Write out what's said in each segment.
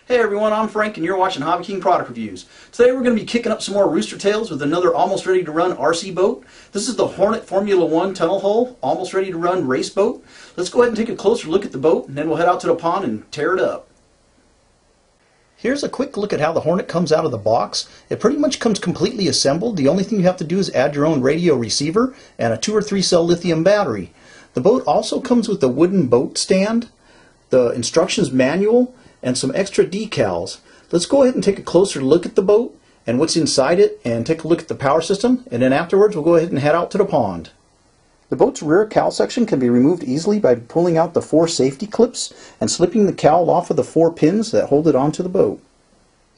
Hey everyone, I'm Frank and you're watching Hobbyking product reviews. Today we're going to be kicking up some more rooster tails with another almost ready to run RC boat. This is the Hornet Formula 1 tunnel hull, almost ready to run race boat. Let's go ahead and take a closer look at the boat and then we'll head out to the pond and tear it up. Here's a quick look at how the Hornet comes out of the box. It pretty much comes completely assembled. The only thing you have to do is add your own radio receiver and a 2 or 3 cell lithium battery. The boat also comes with a wooden boat stand, the instructions manual, and some extra decals. Let's go ahead and take a closer look at the boat and what's inside it and take a look at the power system, and then afterwards we'll go ahead and head out to the pond. The boat's rear cowl section can be removed easily by pulling out the 4 safety clips and slipping the cowl off of the 4 pins that hold it onto the boat.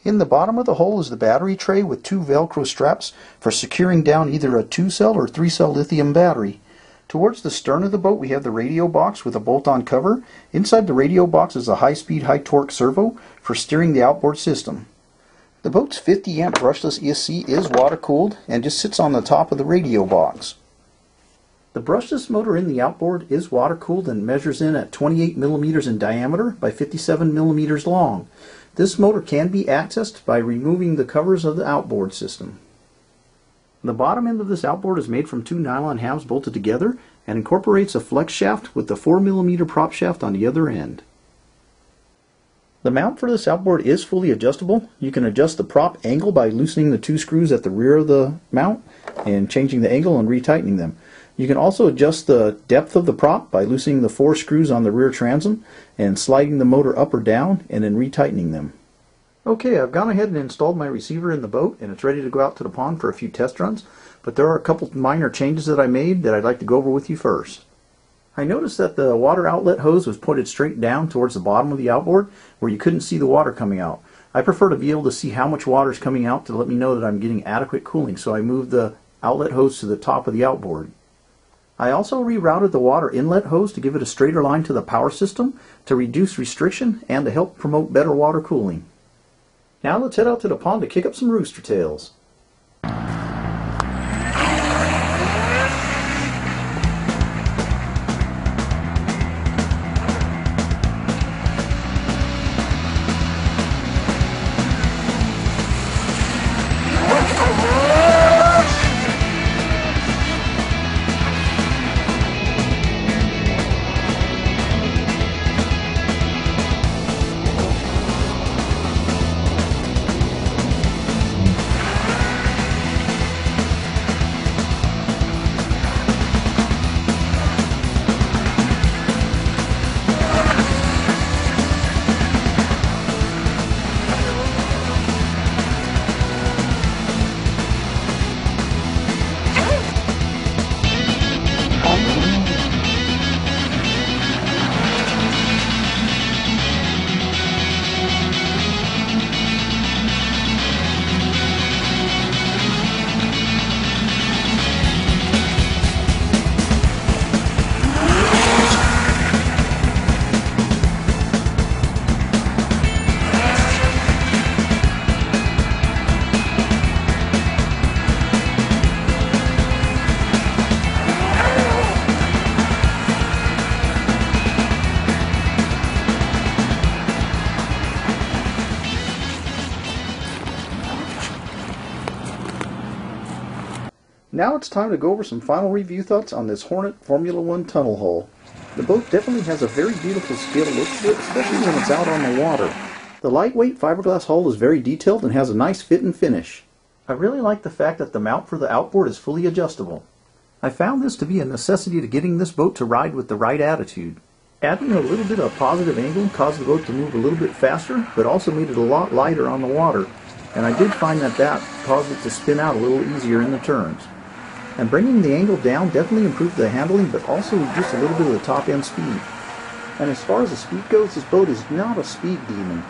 In the bottom of the hull is the battery tray with 2 Velcro straps for securing down either a 2 cell or 3 cell lithium battery. Towards the stern of the boat we have the radio box with a bolt-on cover. Inside the radio box is a high-speed, high-torque servo for steering the outboard system. The boat's 50 amp brushless ESC is water-cooled and just sits on the top of the radio box. The brushless motor in the outboard is water-cooled and measures in at 28 millimeters in diameter by 57 millimeters long. This motor can be accessed by removing the covers of the outboard system. The bottom end of this outboard is made from 2 nylon halves bolted together and incorporates a flex shaft with the 4mm prop shaft on the other end. The mount for this outboard is fully adjustable. You can adjust the prop angle by loosening the 2 screws at the rear of the mount and changing the angle and retightening them. You can also adjust the depth of the prop by loosening the 4 screws on the rear transom and sliding the motor up or down and then retightening them. Okay, I've gone ahead and installed my receiver in the boat and it's ready to go out to the pond for a few test runs, but there are a couple minor changes that I made that I'd like to go over with you first. I noticed that the water outlet hose was pointed straight down towards the bottom of the outboard where you couldn't see the water coming out. I prefer to be able to see how much water is coming out to let me know that I'm getting adequate cooling, so I moved the outlet hose to the top of the outboard. I also rerouted the water inlet hose to give it a straighter line to the power system to reduce restriction and to help promote better water cooling. Now let's head out to the pond to kick up some rooster tails. Now it's time to go over some final review thoughts on this Hornet Formula 1 tunnel hull. The boat definitely has a very beautiful scale look to it, especially when it's out on the water. The lightweight fiberglass hull is very detailed and has a nice fit and finish. I really like the fact that the mount for the outboard is fully adjustable. I found this to be a necessity to getting this boat to ride with the right attitude. Adding a little bit of positive angle caused the boat to move a little bit faster, but also made it a lot lighter on the water. And I did find that caused it to spin out a little easier in the turns. And bringing the angle down definitely improved the handling, but also reduced a little bit of the top end speed. And as far as the speed goes, this boat is not a speed demon.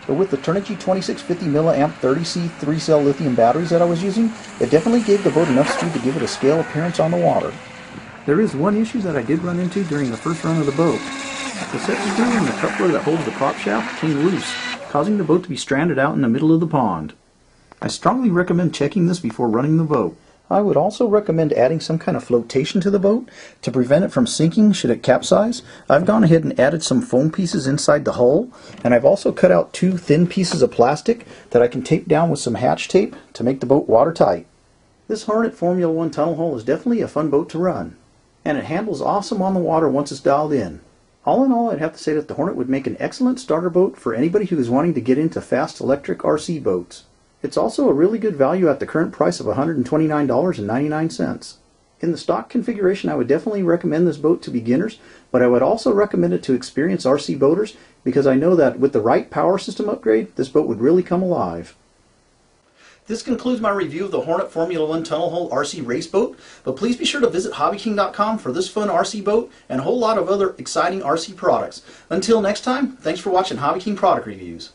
But with the Turnigy 2650 milliamp 30C 3-cell lithium batteries that I was using, it definitely gave the boat enough speed to give it a scale appearance on the water. There is one issue that I did run into during the first run of the boat. The set screw and the coupler that holds the prop shaft came loose, causing the boat to be stranded out in the middle of the pond. I strongly recommend checking this before running the boat. I would also recommend adding some kind of flotation to the boat to prevent it from sinking should it capsize. I've gone ahead and added some foam pieces inside the hull, and I've also cut out 2 thin pieces of plastic that I can tape down with some hatch tape to make the boat watertight. This Hornet Formula 1 tunnel hull is definitely a fun boat to run, and it handles awesome on the water once it's dialed in. All in all, I'd have to say that the Hornet would make an excellent starter boat for anybody who is wanting to get into fast electric RC boats. It's also a really good value at the current price of $129.99. In the stock configuration, I would definitely recommend this boat to beginners, but I would also recommend it to experienced RC boaters because I know that with the right power system upgrade, this boat would really come alive. This concludes my review of the Hornet Formula 1 Tunnel Hull RC Race Boat, but please be sure to visit Hobbyking.com for this fun RC boat and a whole lot of other exciting RC products. Until next time, thanks for watching Hobbyking Product Reviews.